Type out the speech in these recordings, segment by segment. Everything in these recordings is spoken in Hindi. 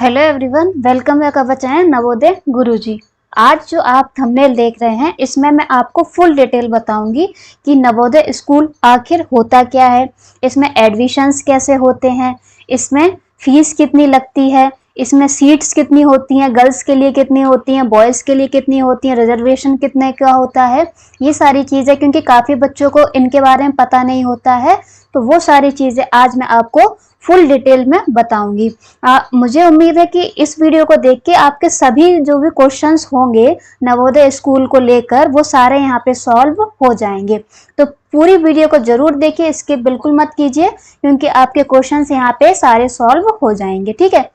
Hello everyone, welcome back our channel Navodaya Guruji. आज जो आप थंबनेल देख रहे हैं इसमें मैं आपको फुल डिटेल बताऊंगी कि नवोदय स्कूल आखिर होता क्या है, इसमें एडमिशन्स कैसे होते हैं, इसमें फीस कितनी लगती है, इसमें सीट्स कितनी होती हैं, गर्ल्स के लिए कितनी होती हैं, बॉयज़ के लिए कितनी होती हैं, रिजर्वेशन कितने का होता है, ये सारी चीज़ें क्योंकि काफ़ी बच्चों को इनके बारे में पता नहीं होता है, तो वो सारी चीज़ें आज मैं आपको फुल डिटेल में बताऊंगी। मुझे उम्मीद है कि इस वीडियो को देख के आपके सभी जो भी क्वेश्चंस होंगे नवोदय स्कूल को लेकर वो सारे यहाँ पे सॉल्व हो जाएंगे। तो पूरी वीडियो को जरूर देखिए, स्किप बिल्कुल मत कीजिए क्योंकि आपके क्वेश्चंस यहाँ पे सारे सॉल्व हो जाएंगे। ठीक है,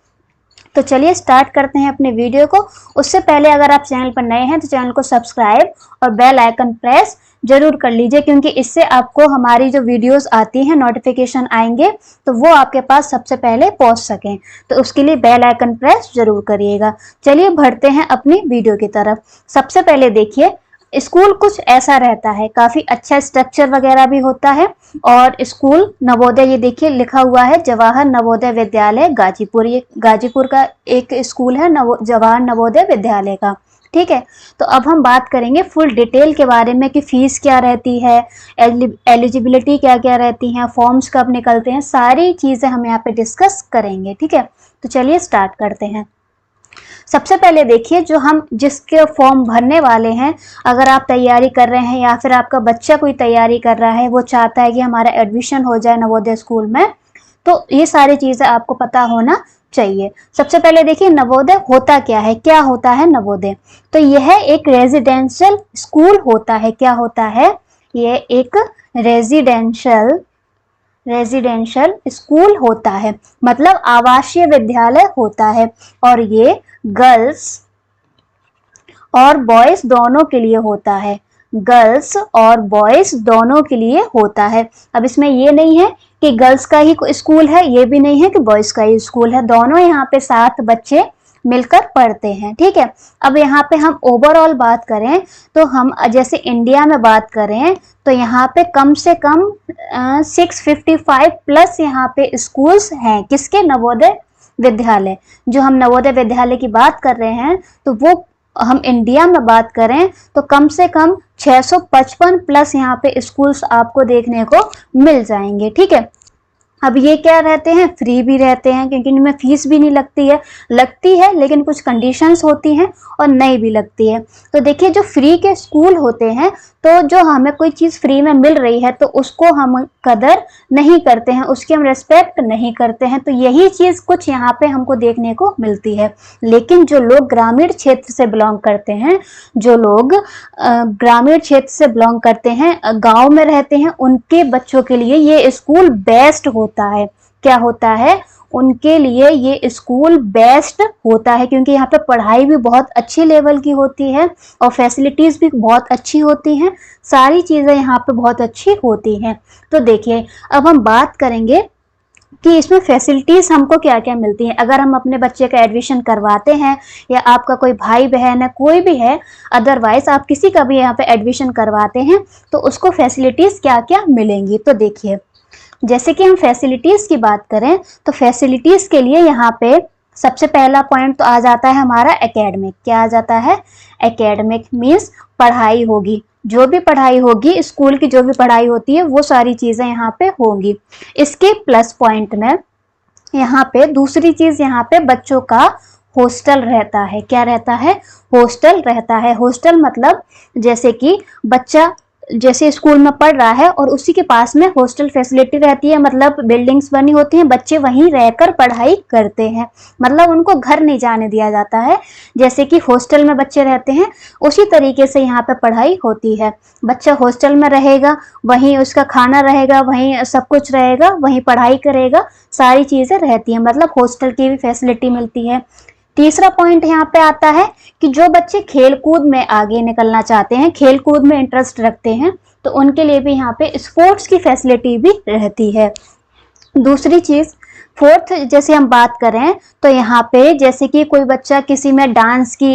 तो चलिए स्टार्ट करते हैं अपने वीडियो को। उससे पहले अगर आप चैनल पर नए हैं तो चैनल को सब्सक्राइब और बेल आइकन प्रेस जरूर कर लीजिए क्योंकि इससे आपको हमारी जो वीडियोस आती हैं नोटिफिकेशन आएंगे तो वो आपके पास सबसे पहले पहुंच सकें, तो उसके लिए बेल आइकन प्रेस जरूर करिएगा। चलिए बढ़ते हैं अपनी वीडियो की तरफ। सबसे पहले देखिए, स्कूल कुछ ऐसा रहता है, काफी अच्छा स्ट्रक्चर वगैरह भी होता है। और स्कूल नवोदय, ये देखिए लिखा हुआ है जवाहर नवोदय विद्यालय गाजीपुर, ये गाजीपुर का एक स्कूल है जवाहर नवोदय विद्यालय का। ठीक है, तो अब हम बात करेंगे फुल डिटेल के बारे में कि फीस क्या रहती है, एलिजिबिलिटी क्या क्या रहती है, फॉर्म्स कब निकलते हैं, सारी चीजें हम यहाँ पे डिस्कस करेंगे। ठीक है, तो चलिए स्टार्ट करते हैं। सबसे पहले देखिए, जो हम जिसके फॉर्म भरने वाले हैं, अगर आप तैयारी कर रहे हैं या फिर आपका बच्चा कोई तैयारी कर रहा है, वो चाहता है कि हमारा एडमिशन हो जाए नवोदय स्कूल में, तो ये सारी चीजें आपको पता होना चाहिए। सबसे पहले देखिए नवोदय होता क्या है, क्या होता है नवोदय। तो यह एक रेजिडेंशियल स्कूल होता है। क्या होता है? यह एक रेजिडेंशियल स्कूल होता है, मतलब आवासीय विद्यालय होता है। और ये गर्ल्स और बॉयज दोनों के लिए होता है, गर्ल्स और बॉयज दोनों के लिए होता है। अब इसमें ये नहीं है कि गर्ल्स का ही स्कूल है, ये भी नहीं है कि बॉयज का ही स्कूल है, दोनों यहाँ पे 7 बच्चे मिलकर पढ़ते हैं। ठीक है, अब यहाँ पे हम ओवरऑल बात करें तो हम जैसे इंडिया में बात करें तो यहाँ पे कम से कम 655 प्लस यहाँ पे स्कूल्स हैं। किसके? नवोदय विद्यालय। जो हम नवोदय विद्यालय की बात कर रहे हैं तो वो हम इंडिया में बात करें तो कम से कम 655 प्लस यहाँ पे स्कूल्स आपको देखने को मिल जाएंगे। ठीक है, अब ये क्या रहते हैं? फ्री भी रहते हैं क्योंकि इनमें फीस भी नहीं लगती है लेकिन कुछ कंडीशंस होती हैं और नहीं भी लगती है। तो देखिए, जो फ्री के स्कूल होते हैं तो जो हमें कोई चीज़ फ्री में मिल रही है तो उसको हम कदर नहीं करते हैं, उसकी हम रेस्पेक्ट नहीं करते हैं। तो यही चीज़ कुछ यहाँ पे हमको देखने को मिलती है। लेकिन जो लोग ग्रामीण क्षेत्र से बिलोंग करते हैं, जो लोग ग्रामीण क्षेत्र से बिलोंग करते हैं, गाँव में रहते हैं, उनके बच्चों के लिए ये स्कूल बेस्ट होता है। क्या होता है? उनके लिए ये स्कूल बेस्ट होता है क्योंकि यहाँ पे पढ़ाई भी बहुत अच्छी लेवल की होती है और फैसिलिटीज़ भी बहुत अच्छी होती हैं, सारी चीज़ें यहाँ पे बहुत अच्छी होती हैं। तो देखिए, अब हम बात करेंगे कि इसमें फैसिलिटीज़ हमको क्या क्या मिलती हैं। अगर हम अपने बच्चे का एडमिशन करवाते हैं या आपका कोई भाई बहन है, कोई भी है, अदरवाइज आप किसी का भी यहाँ पे एडमिशन करवाते हैं तो उसको फैसिलिटीज़ क्या क्या मिलेंगी। तो देखिए, जैसे कि हम फैसिलिटीज़ की बात करें तो फैसिलिटीज़ के लिए यहाँ पे सबसे पहला पॉइंट तो आ जाता है हमारा एकेडमिक। क्या आ जाता है? एकेडमिक मीन्स पढ़ाई होगी, जो भी पढ़ाई होगी, स्कूल की जो भी पढ़ाई होती है वो सारी चीज़ें यहाँ पे होंगी। इसके प्लस पॉइंट में यहाँ पे दूसरी चीज़, यहाँ पे बच्चों का हॉस्टल रहता है। क्या रहता है? हॉस्टल रहता है। हॉस्टल मतलब जैसे कि बच्चा जैसे स्कूल में पढ़ रहा है और उसी के पास में हॉस्टल फैसिलिटी रहती है, मतलब बिल्डिंग्स बनी होती हैं, बच्चे वहीं रहकर पढ़ाई करते हैं, मतलब उनको घर नहीं जाने दिया जाता है। जैसे कि हॉस्टल में बच्चे रहते हैं उसी तरीके से यहाँ पे पढ़ाई होती है। बच्चा हॉस्टल में रहेगा, वहीं उसका खाना रहेगा, वहीं सब कुछ रहेगा, वहीं पढ़ाई करेगा, सारी चीज़ें रहती हैं, मतलब हॉस्टल की भी फैसिलिटी मिलती है। तीसरा पॉइंट यहाँ पे आता है कि जो बच्चे खेलकूद में आगे निकलना चाहते हैं, खेलकूद में इंटरेस्ट रखते हैं, तो उनके लिए भी यहाँ पे स्पोर्ट्स की फैसिलिटी भी रहती है। दूसरी चीज़, फोर्थ जैसे हम बात करें तो यहाँ पे जैसे कि कोई बच्चा किसी में डांस की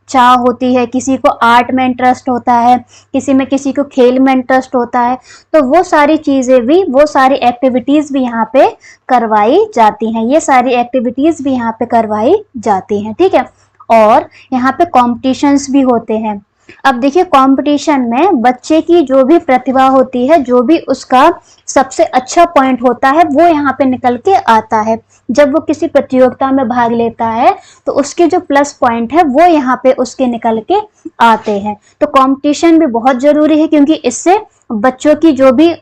चाह होती है, किसी को आर्ट में इंटरेस्ट होता है, किसी को खेल में इंटरेस्ट होता है, तो वो सारी चीज़ें भी, वो सारी एक्टिविटीज़ भी यहाँ पे करवाई जाती हैं, ये सारी एक्टिविटीज़ भी यहाँ पे करवाई जाती हैं, ठीक है। और यहाँ पे कॉम्पिटिशन्स भी होते हैं। अब देखिए कंपटीशन में बच्चे की जो भी प्रतिभा होती है, जो भी उसका सबसे अच्छा पॉइंट होता है, वो यहाँ पे निकल के आता है। जब वो किसी प्रतियोगिता में भाग लेता है तो उसके जो प्लस पॉइंट है वो यहाँ पे उसके निकल के आते हैं। तो कंपटीशन भी बहुत जरूरी है, क्योंकि इससे बच्चों की जो भी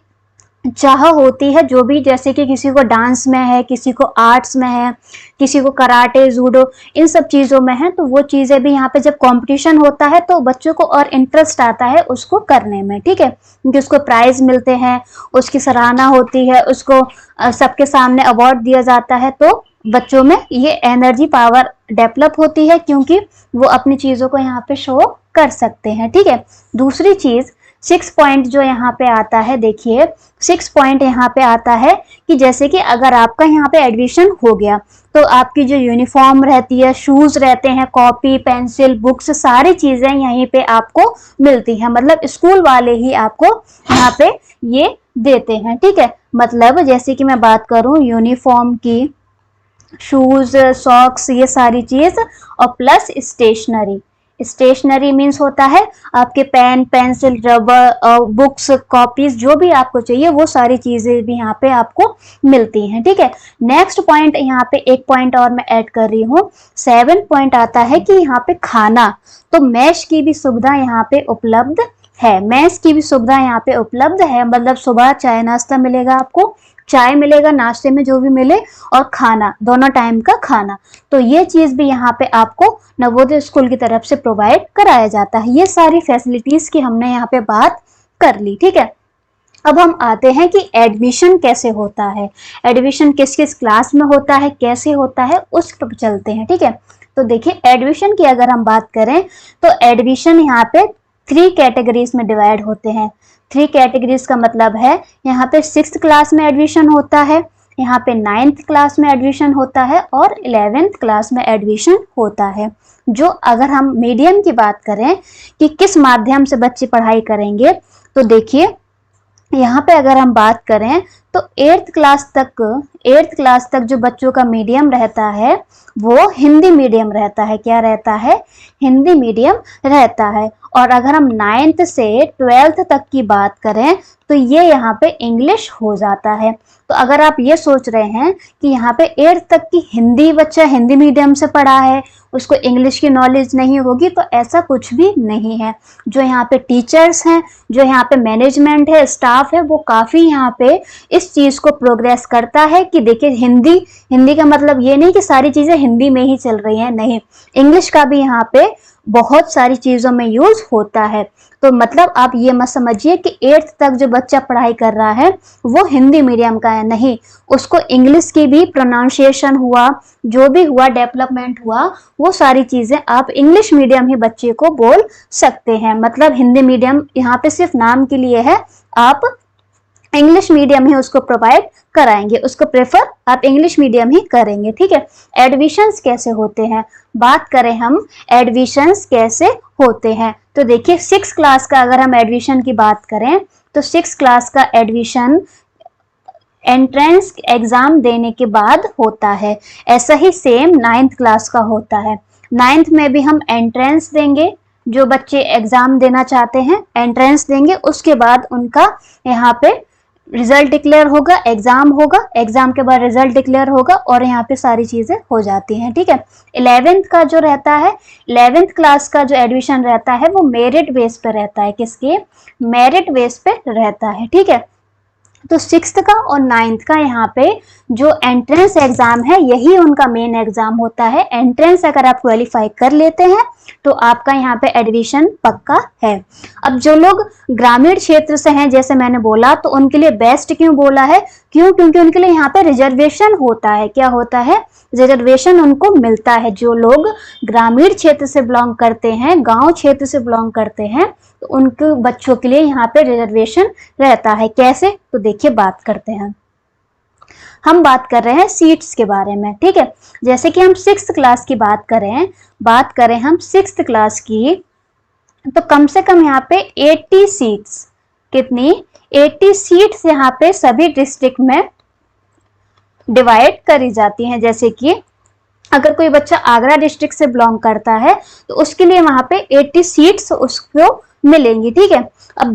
चाह होती है, जो भी, जैसे कि किसी को डांस में है, किसी को आर्ट्स में है, किसी को कराटे, जूडो, इन सब चीज़ों में है, तो वो चीज़ें भी यहाँ पे जब कंपटीशन होता है तो बच्चों को और इंटरेस्ट आता है उसको करने में, ठीक है, क्योंकि उसको प्राइज मिलते हैं, उसकी सराहना होती है, उसको सबके सामने अवार्ड दिया जाता है, तो बच्चों में ये एनर्जी पावर डेवलप होती है, क्योंकि वो अपनी चीज़ों को यहाँ पे शो कर सकते हैं, ठीक है। दूसरी चीज़ 6 पॉइंट जो यहाँ पे आता है, देखिए 6 पॉइंट यहाँ पे आता है कि जैसे कि अगर आपका यहाँ पे एडमिशन हो गया तो आपकी जो यूनिफॉर्म रहती है, शूज रहते हैं, कॉपी, पेंसिल, बुक्स, सारी चीजें यहीं पे आपको मिलती हैं, मतलब स्कूल वाले ही आपको यहाँ पे ये देते हैं, ठीक है। मतलब जैसे कि मैं बात करूं यूनिफॉर्म की, शूज, सॉक्स, ये सारी चीज, और प्लस स्टेशनरी। स्टेशनरी मीन्स होता है आपके pen, pencil, rubber, books, copies, जो भी आपको चाहिए वो सारी चीजें भी यहाँ पे आपको मिलती हैं, ठीक है। नेक्स्ट पॉइंट, यहाँ पे एक पॉइंट और मैं ऐड कर रही हूँ, 7 पॉइंट आता है कि यहाँ पे खाना, तो मेस की भी सुविधा यहाँ पे उपलब्ध है, मेस की भी सुविधा यहाँ पे उपलब्ध है, मतलब सुबह चाय नाश्ता मिलेगा आपको, चाय मिलेगा, नाश्ते में जो भी मिले, और खाना, दोनों टाइम का खाना, तो ये चीज भी यहाँ पे आपको नवोदय स्कूल की तरफ से प्रोवाइड कराया जाता है। ये सारी फैसिलिटीज की हमने यहाँ पे बात कर ली, ठीक है। अब हम आते हैं कि एडमिशन कैसे होता है, एडमिशन किस किस क्लास में होता है, कैसे होता है, उस पर चलते हैं, ठीक है। तो देखिए एडमिशन की अगर हम बात करें तो एडमिशन यहाँ पे 3 कैटेगरीज में डिवाइड होते हैं। 3 कैटेगरीज का मतलब है यहाँ पे 6th क्लास में एडमिशन होता है, यहाँ पे 9th क्लास में एडमिशन होता है, और 11th क्लास में एडमिशन होता है। जो अगर हम मीडियम की बात करें कि किस माध्यम से बच्चे पढ़ाई करेंगे, तो देखिए यहाँ पे अगर हम बात करें तो 8th क्लास तक जो बच्चों का मीडियम रहता है वो हिंदी मीडियम रहता है। क्या रहता है? हिंदी मीडियम रहता है। और अगर हम 9th से 12th तक की बात करें तो ये यहाँ पे इंग्लिश हो जाता है। तो अगर आप ये सोच रहे हैं कि यहाँ पे 8th तक की हिंदी, बच्चा हिंदी मीडियम से पढ़ा है, उसको इंग्लिश की नॉलेज नहीं होगी, तो ऐसा कुछ भी नहीं है। जो यहाँ पे टीचर्स हैं, जो यहाँ पे मैनेजमेंट है, स्टाफ है, वो काफ़ी यहाँ पे इस चीज़ को प्रोग्रेस करता है कि देखिए हिंदी का मतलब ये नहीं कि सारी चीज़ें हिंदी में ही चल रही हैं, नहीं, इंग्लिश का भी यहाँ पे बहुत सारी चीज़ों में यूज़ होता है। तो मतलब आप ये मत समझिए कि 8th तक जो बच्चा पढ़ाई कर रहा है वो हिंदी मीडियम का है, नहीं, उसको इंग्लिश की भी प्रोनाउंसिएशन हुआ, जो भी हुआ, डेवलपमेंट हुआ, वो सारी चीज़ें आप इंग्लिश मीडियम ही बच्चे को बोल सकते हैं। मतलब हिंदी मीडियम यहाँ पे सिर्फ नाम के लिए है, आप इंग्लिश मीडियम ही उसको प्रोवाइड कराएंगे, उसको प्रेफर आप इंग्लिश मीडियम ही करेंगे, ठीक है। एडमिशन्स कैसे होते हैं, बात करें हम एडमिशन्स कैसे होते हैं, तो देखिए 6th क्लास का अगर हम एडमिशन की बात करें तो 6th क्लास का एडमिशन एंट्रेंस एग्जाम देने के बाद होता है। ऐसा ही सेम 9th क्लास का होता है। 9th में भी हम एंट्रेंस देंगे, जो बच्चे एग्जाम देना चाहते हैं एंट्रेंस देंगे, उसके बाद उनका यहाँ पे रिजल्ट डिक्लेयर होगा, एग्जाम होगा, एग्जाम के बाद रिजल्ट डिक्लेयर होगा, और यहाँ पे सारी चीजें हो जाती हैं, ठीक है। 11th का जो रहता है, 11th क्लास का जो एडमिशन रहता है वो मेरिट बेस पे रहता है, किसके? मेरिट बेस पे रहता है, ठीक है। तो 6th का और 9th का यहाँ पे जो एंट्रेंस एग्जाम है यही उनका मेन एग्जाम होता है। एंट्रेंस अगर आप क्वालिफाई कर लेते हैं तो आपका यहाँ पे एडमिशन पक्का है। अब जो लोग ग्रामीण क्षेत्र से हैं, जैसे मैंने बोला, तो उनके लिए बेस्ट क्यों बोला है? क्योंकि उनके लिए यहाँ पे रिजर्वेशन होता है। क्या होता है? रिजर्वेशन उनको मिलता है। जो लोग ग्रामीण क्षेत्र से बिलोंग करते हैं, गांव क्षेत्र से बिलोंग करते हैं, तो उनके बच्चों के लिए यहाँ पे रिजर्वेशन रहता है। कैसे? तो देखिए बात करते हैं। हम बात कर रहे हैं सीट्स के बारे में, ठीक है। जैसे कि हम 6th क्लास की बात करें हम 6th क्लास की, तो कम से कम यहाँ पे 80 सीट्स, कितनी 80 सीट्स यहाँ पे सभी डिस्ट्रिक्ट में डिवाइड करी जाती हैं। जैसे कि अगर कोई बच्चा आगरा डिस्ट्रिक्ट से बिलोंग करता है तो उसके लिए वहां पे 80 सीट्स उसको मिलेंगी, ठीक है। अब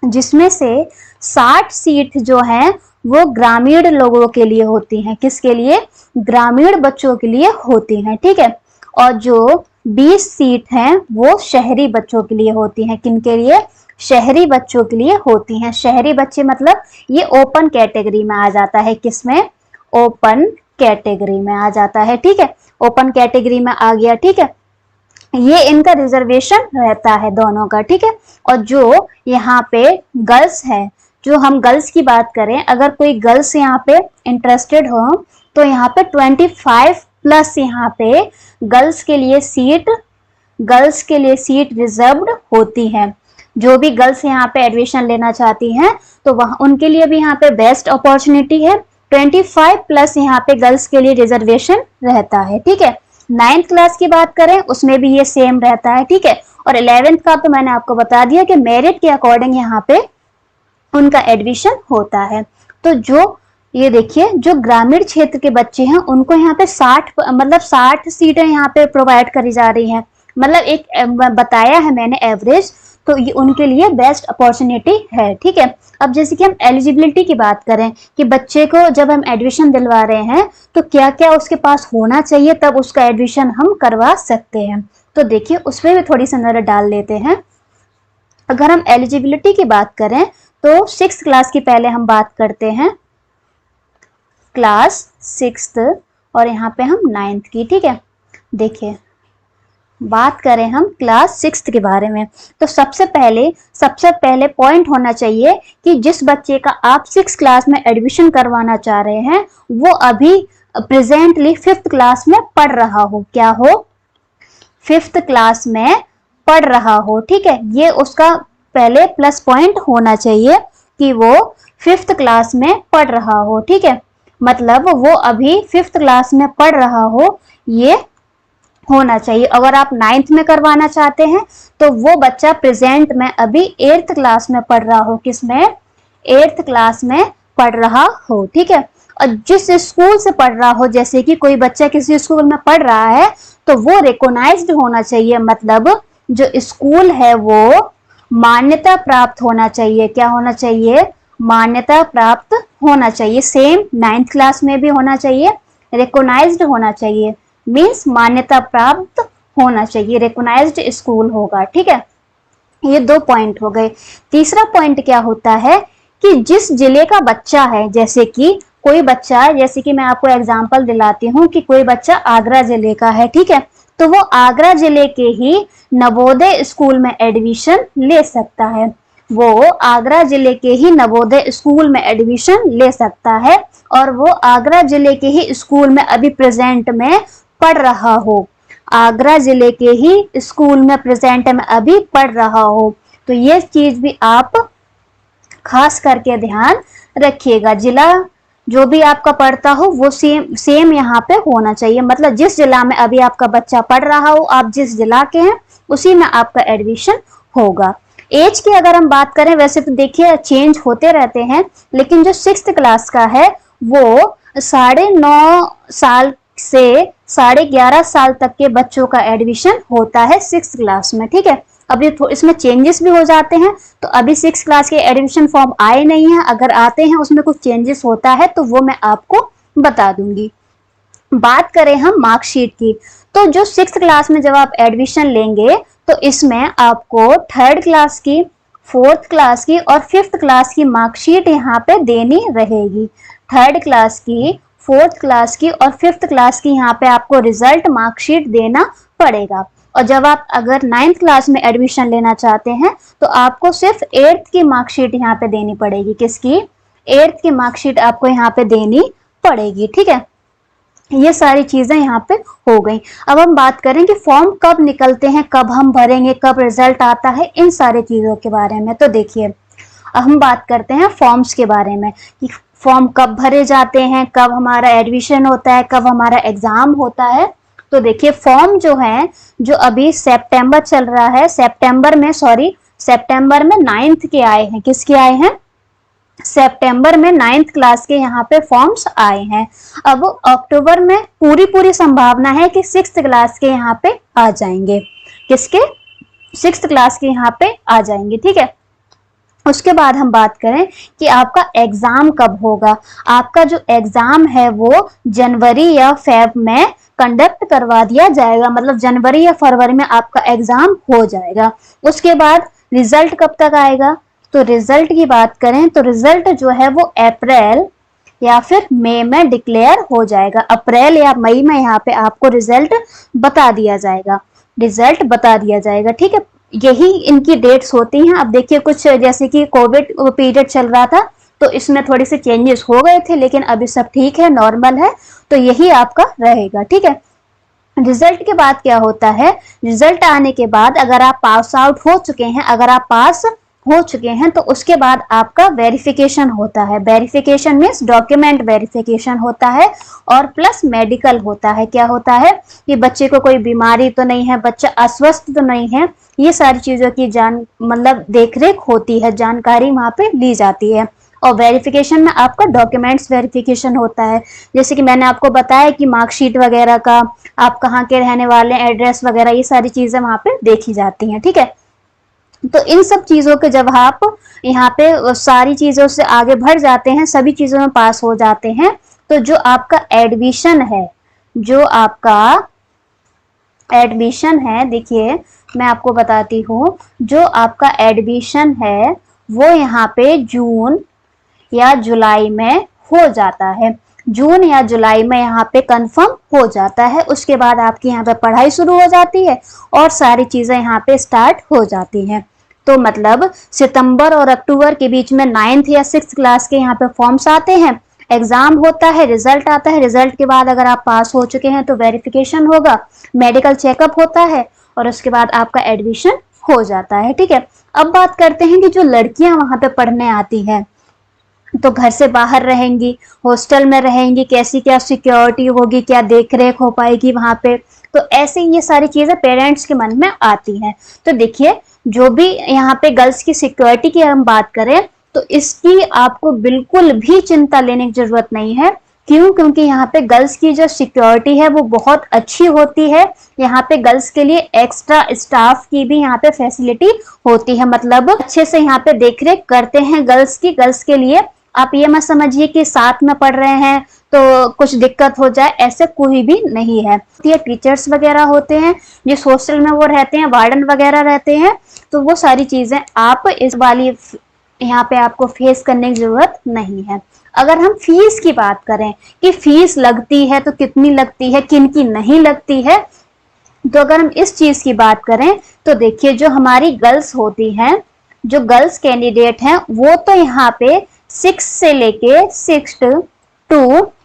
जिसमें से 60 सीट जो हैं वो ग्रामीण लोगों के लिए होती हैं। किसके लिए? ग्रामीण बच्चों के लिए होती हैं, ठीक है। और जो 20 सीट हैं वो शहरी बच्चों के लिए होती हैं। किनके लिए? शहरी बच्चों के लिए होती हैं। शहरी बच्चे मतलब ये ओपन कैटेगरी में आ जाता है। किसमें? ओपन कैटेगरी में आ जाता है, ठीक है। ओपन कैटेगरी में आ गया, ठीक है। ये इनका रिजर्वेशन रहता है दोनों का, ठीक है। और जो यहाँ पे गर्ल्स है, जो हम गर्ल्स की बात करें, अगर कोई गर्ल्स यहाँ पे इंटरेस्टेड हो तो यहाँ पे 25 प्लस यहाँ पे गर्ल्स के लिए सीट रिजर्व्ड होती है। जो भी गर्ल्स यहाँ पे एडमिशन लेना चाहती हैं तो वह उनके लिए भी यहाँ पे बेस्ट अपॉर्चुनिटी है। 25 प्लस यहाँ पे गर्ल्स के लिए रिजर्वेशन रहता है, ठीक है। 9th क्लास की बात करें उसमें भी ये सेम रहता है, ठीक है। और 11th का तो मैंने आपको बता दिया कि मेरिट के अकॉर्डिंग यहाँ पे उनका एडमिशन होता है। तो जो ये देखिए, जो ग्रामीण क्षेत्र के बच्चे हैं उनको यहाँ पे 60 सीटें यहाँ पे प्रोवाइड करी जा रही हैं। मतलब एक बताया है मैंने एवरेज, तो ये उनके लिए बेस्ट अपॉर्चुनिटी है, ठीक है। अब जैसे कि हम एलिजिबिलिटी की बात करें कि बच्चे को जब हम एडमिशन दिलवा रहे हैं तो क्या क्या उसके पास होना चाहिए, तब उसका एडमिशन हम करवा सकते हैं। तो देखिए उसमें भी थोड़ी सी नजर डाल लेते हैं। अगर हम एलिजिबिलिटी की बात करें तो 6th क्लास की पहले हम बात करते हैं, क्लास 6th, और यहाँ पे हम 9th की, ठीक है। देखिए बात करें हम क्लास 6th के बारे में तो सबसे पहले पॉइंट होना चाहिए कि जिस बच्चे का आप 6th क्लास में एडमिशन करवाना चाह रहे हैं वो अभी प्रेजेंटली 5th क्लास में पढ़ रहा हो। क्या हो? 5th क्लास में पढ़ रहा हो, ठीक है। ये उसका पहले प्लस पॉइंट होना चाहिए कि वो 5th क्लास में पढ़ रहा हो, ठीक है। मतलब वो अभी 5th क्लास में पढ़ रहा हो, ये होना चाहिए। अगर आप 9th में करवाना चाहते हैं तो वो बच्चा प्रेजेंट में अभी 8th क्लास में पढ़ रहा हो। किसमें? 8th क्लास में पढ़ रहा हो, ठीक है। और जिस स्कूल से पढ़ रहा हो, जैसे कि कोई बच्चा किसी स्कूल में पढ़ रहा है तो वो रिकॉग्नाइज्ड होना चाहिए। मतलब जो स्कूल है वो मान्यता प्राप्त होना चाहिए। क्या होना चाहिए? मान्यता प्राप्त होना चाहिए। सेम 9th क्लास में भी होना चाहिए, रिकॉग्नाइज्ड होना चाहिए, मीन्स मान्यता प्राप्त होना चाहिए, रिकॉग्नाइज्ड स्कूल होगा, ठीक है। ये 2 पॉइंट हो गए। तीसरा पॉइंट क्या होता है कि जिस जिले का बच्चा है, जैसे कि कोई बच्चा, जैसे कि मैं आपको एग्जांपल दिलाती हूँ कि कोई बच्चा आगरा जिले का है, ठीक है, तो वो आगरा जिले के ही नवोदय स्कूल में एडमिशन ले सकता है। वो आगरा जिले के ही नवोदय स्कूल में एडमिशन ले सकता है और वो आगरा जिले के ही स्कूल में अभी प्रेजेंट में पढ़ रहा हो। आगरा जिले के ही स्कूल में प्रेजेंट में अभी पढ़ रहा हो। तो ये चीज भी आप खास करके ध्यान रखिएगा। जिला जो भी आपका पढ़ता हो वो सेम यहाँ पे होना चाहिए। मतलब जिस जिला में अभी आपका बच्चा पढ़ रहा हो, आप जिस जिला के हैं उसी में आपका एडमिशन होगा। एज की अगर हम बात करें, वैसे तो देखिए चेंज होते रहते हैं, लेकिन जो 6th क्लास का है वो 9.5 साल से 11.5 साल तक के बच्चों का एडमिशन होता है 6th क्लास में, ठीक है। अभी इसमें चेंजेस भी हो जाते हैं, तो अभी 6th क्लास के एडमिशन फॉर्म आए नहीं हैं। अगर आते हैं उसमें कुछ चेंजेस होता है तो वो मैं आपको बता दूंगी। बात करें हम मार्कशीट की, तो जो 6th क्लास में जब आप एडमिशन लेंगे तो इसमें आपको 3rd क्लास की, 4th क्लास की और 5th क्लास की मार्कशीट यहाँ पे देनी रहेगी। 3rd क्लास की, 4th क्लास की और 5th क्लास की यहाँ पे आपको रिजल्ट मार्कशीट देना पड़ेगा। और जब आप अगर 9th क्लास में एडमिशन लेना चाहते हैं तो आपको सिर्फ 8th की मार्कशीट यहाँ पे देनी पड़ेगी। किसकी? 8th की मार्कशीट आपको यहाँ पे देनी पड़ेगी, ठीक है। ये सारी चीजें यहाँ पे हो गई। अब हम बात करें कि फॉर्म कब निकलते हैं, कब हम भरेंगे, कब रिजल्ट आता है, इन सारी चीजों के बारे में। तो देखिए अब हम बात करते हैं फॉर्म्स के बारे में कि फॉर्म कब भरे जाते हैं, कब हमारा एडमिशन होता है, कब हमारा एग्जाम होता है। तो देखिए फॉर्म जो है, जो अभी सितंबर चल रहा है, सितंबर में 9th के आए हैं। किसके आए हैं? सितंबर में 9th क्लास के यहाँ पे फॉर्म्स आए हैं। अब अक्टूबर में पूरी संभावना है कि 6th क्लास के यहाँ पे आ जाएंगे। किसके? 6th क्लास के यहाँ पे आ जाएंगे। ठीक है, उसके बाद हम बात करें कि आपका एग्जाम कब होगा। आपका जो एग्जाम है वो जनवरी या फेब में कंडक्ट करवा दिया जाएगा, मतलब जनवरी या फरवरी में आपका एग्जाम हो जाएगा। उसके बाद रिजल्ट कब तक आएगा? तो रिजल्ट की बात करें तो रिजल्ट जो है वो अप्रैल या फिर मई में डिक्लेयर हो जाएगा। अप्रैल या मई में यहाँ पे आपको रिजल्ट बता दिया जाएगा, ठीक है। यही इनकी डेट्स होती हैं। अब देखिए कुछ जैसे कि कोविड पीरियड चल रहा था तो इसमें थोड़ी सी चेंजेस हो गए थे, लेकिन अभी सब ठीक है, नॉर्मल है, तो यही आपका रहेगा। ठीक है, रिजल्ट के बाद क्या होता है? रिजल्ट आने के बाद अगर आप पास आउट हो चुके हैं, अगर आप पास हो चुके हैं तो उसके बाद आपका वेरिफिकेशन होता है। वेरिफिकेशन मीन्स डॉक्यूमेंट वेरिफिकेशन होता है और प्लस मेडिकल होता है। क्या होता है कि बच्चे को कोई बीमारी तो नहीं है, बच्चा अस्वस्थ तो नहीं है, ये सारी चीजों की मतलब देखरेख होती है, जानकारी वहां पे ली जाती है। और वेरिफिकेशन में आपका डॉक्यूमेंट्स वेरिफिकेशन होता है, जैसे कि मैंने आपको बताया कि मार्कशीट वगैरह का, आप कहाँ के रहने वाले, एड्रेस वगैरह, ये सारी चीजें वहां पे देखी जाती हैं। ठीक है, तो इन सब चीजों के जब आप यहाँ पे सारी चीजों से आगे बढ़ जाते हैं, सभी चीजों में पास हो जाते हैं, तो जो आपका एडमिशन है, देखिए मैं आपको बताती हूँ, जो आपका एडमिशन है वो यहाँ पे जून या जुलाई में हो जाता है। जून या जुलाई में यहाँ पे कंफर्म हो जाता है। उसके बाद आपकी यहाँ पे पढ़ाई शुरू हो जाती है और सारी चीजें यहाँ पे स्टार्ट हो जाती हैं। तो मतलब सितंबर और अक्टूबर के बीच में 9th या 6th क्लास के यहाँ पे फॉर्म्स आते हैं, एग्जाम होता है, रिजल्ट आता है। रिजल्ट के बाद अगर आप पास हो चुके हैं तो वेरिफिकेशन होगा, मेडिकल चेकअप होता है और उसके बाद आपका एडमिशन हो जाता है। ठीक है, अब बात करते हैं कि जो लड़कियां वहां पे पढ़ने आती हैं तो घर से बाहर रहेंगी, हॉस्टल में रहेंगी, कैसी क्या सिक्योरिटी होगी, क्या देखरेख हो पाएगी वहां पे, तो ऐसे ये सारी चीजें पेरेंट्स के मन में आती हैं। तो देखिए जो भी यहाँ पे गर्ल्स की सिक्योरिटी की हम बात करें तो इसकी आपको बिल्कुल भी चिंता लेने की जरूरत नहीं है। क्यों? क्योंकि यहाँ पे गर्ल्स की जो सिक्योरिटी है वो बहुत अच्छी होती है। यहाँ पे गर्ल्स के लिए एक्स्ट्रा स्टाफ की भी यहाँ पे फैसिलिटी होती है, मतलब अच्छे से यहाँ पे देखरेख करते हैं गर्ल्स के लिए। आप ये मत समझिए कि साथ में पढ़ रहे हैं तो कुछ दिक्कत हो जाए, ऐसे कोई भी नहीं है। ये टीचर्स वगैरह होते हैं जिस हॉस्टल में वो रहते हैं, वार्डन वगैरह रहते हैं, तो वो सारी चीजें आप इस वाली यहाँ पे आपको फेस करने की जरूरत नहीं है। अगर हम फीस की बात करें कि फीस लगती है तो कितनी लगती है, किन की नहीं लगती है, तो अगर हम इस चीज की बात करें तो देखिए जो हमारी गर्ल्स होती हैं, जो गर्ल्स कैंडिडेट हैं, वो तो यहाँ पे 6 से लेके 6 to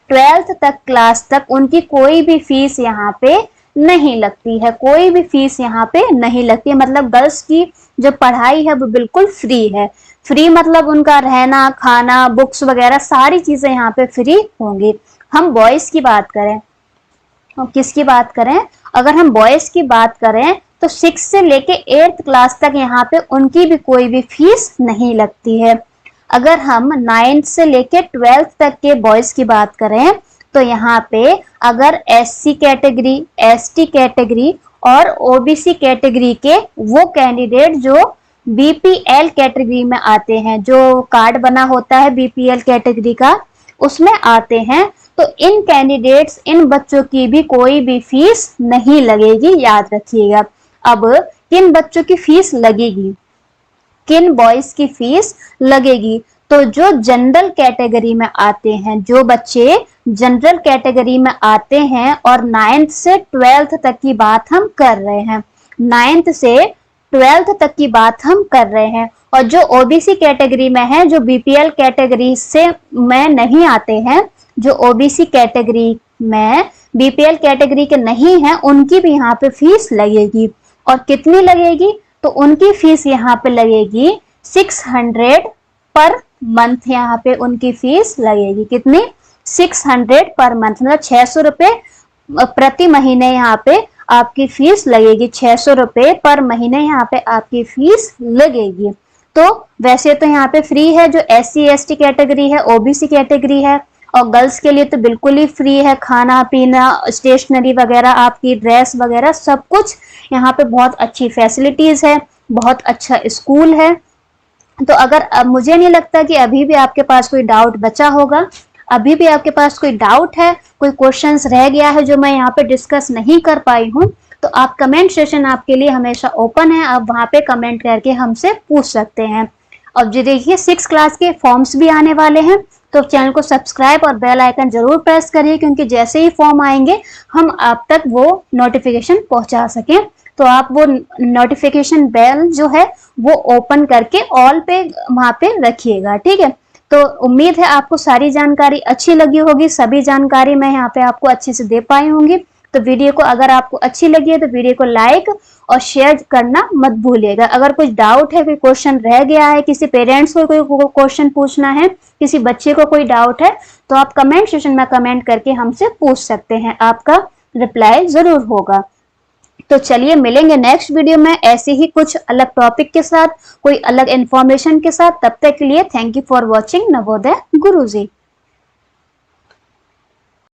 12th तक क्लास तक उनकी कोई भी फीस यहाँ पे नहीं लगती है, कोई भी फीस यहाँ पे नहीं लगती है। मतलब गर्ल्स की जो पढ़ाई है वो बिल्कुल फ्री है। फ्री मतलब उनका रहना, खाना, बुक्स वगैरह सारी चीजें यहाँ पे फ्री होंगी। हम बॉयज की बात करें, किसकी बात करें? अगर हम बॉयज की बात करें तो 6 से लेके 8th क्लास तक यहाँ पे उनकी भी कोई भी फीस नहीं लगती है। अगर हम 9th से लेके 12th तक के बॉयज की बात करें तो यहाँ पे अगर SC कैटेगरी, ST कैटेगरी और OBC कैटेगरी के वो कैंडिडेट जो BPL कैटेगरी में आते हैं, जो कार्ड बना होता है BPL कैटेगरी का, उसमें आते हैं, तो इन कैंडिडेट्स, इन बच्चों की भी कोई भी फीस नहीं लगेगी, याद रखिएगा। अब किन बच्चों की फीस लगेगी, किन बॉयज की फीस लगेगी? तो जो जनरल कैटेगरी में आते हैं, जो बच्चे जनरल कैटेगरी में आते हैं और 9th से 12th तक की बात हम कर रहे हैं, 9th से 12th तक की बात हम कर रहे हैं, और जो OBC कैटेगरी में है, जो BPL कैटेगरी से में नहीं आते हैं, जो OBC कैटेगरी में BPL कैटेगरी के नहीं हैं, उनकी भी यहाँ पे फीस लगेगी। और कितनी लगेगी? तो उनकी फीस यहाँ पे लगेगी 600 पर मंथ यहाँ पे उनकी फीस लगेगी। कितनी? 600 पर मंथ, मतलब 600 रुपए प्रति महीने यहाँ पे आपकी फीस लगेगी। 600 रुपए पर महीने यहाँ पे आपकी फीस लगेगी। तो वैसे तो यहाँ पे फ्री है, जो SC ST कैटेगरी है, OBC कैटेगरी है, और गर्ल्स के लिए तो बिल्कुल ही फ्री है। खाना पीना, स्टेशनरी वगैरह, आपकी ड्रेस वगैरह सब कुछ यहाँ पे बहुत अच्छी फैसिलिटीज है, बहुत अच्छा स्कूल है। तो अगर मुझे नहीं लगता कि अभी भी आपके पास कोई डाउट बचा होगा। अभी भी आपके पास कोई डाउट है, कोई क्वेश्चंस रह गया है जो मैं यहाँ पे डिस्कस नहीं कर पाई हूँ, तो आप कमेंट सेशन आपके लिए हमेशा ओपन है, आप वहाँ पे कमेंट करके हमसे पूछ सकते हैं। अब जो देखिए 6 क्लास के फॉर्म्स भी आने वाले हैं, तो चैनल को सब्सक्राइब और बेल आइकन जरूर प्रेस करिए, क्योंकि जैसे ही फॉर्म आएंगे हम आप तक वो नोटिफिकेशन पहुंचा सकें। तो आप वो नोटिफिकेशन बेल जो है वो ओपन करके ऑल पे वहां पे रखिएगा, ठीक है। तो उम्मीद है आपको सारी जानकारी अच्छी लगी होगी, सभी जानकारी मैं यहाँ पे आपको अच्छे से दे पाई होंगी। तो वीडियो को अगर आपको अच्छी लगी है तो वीडियो को लाइक और शेयर करना मत भूलिएगा। अगर कुछ डाउट है, कोई क्वेश्चन रह गया है, किसी पेरेंट्स को कोई क्वेश्चन पूछना है, किसी बच्चे को कोई डाउट है, तो आप कमेंट सेशन में कमेंट करके हमसे पूछ सकते हैं, आपका रिप्लाई जरूर होगा। तो चलिए मिलेंगे नेक्स्ट वीडियो में ऐसे ही कुछ अलग टॉपिक के साथ, कोई अलग इंफॉर्मेशन के साथ। तब तक के लिए thank you for watching Navodaya Guruji.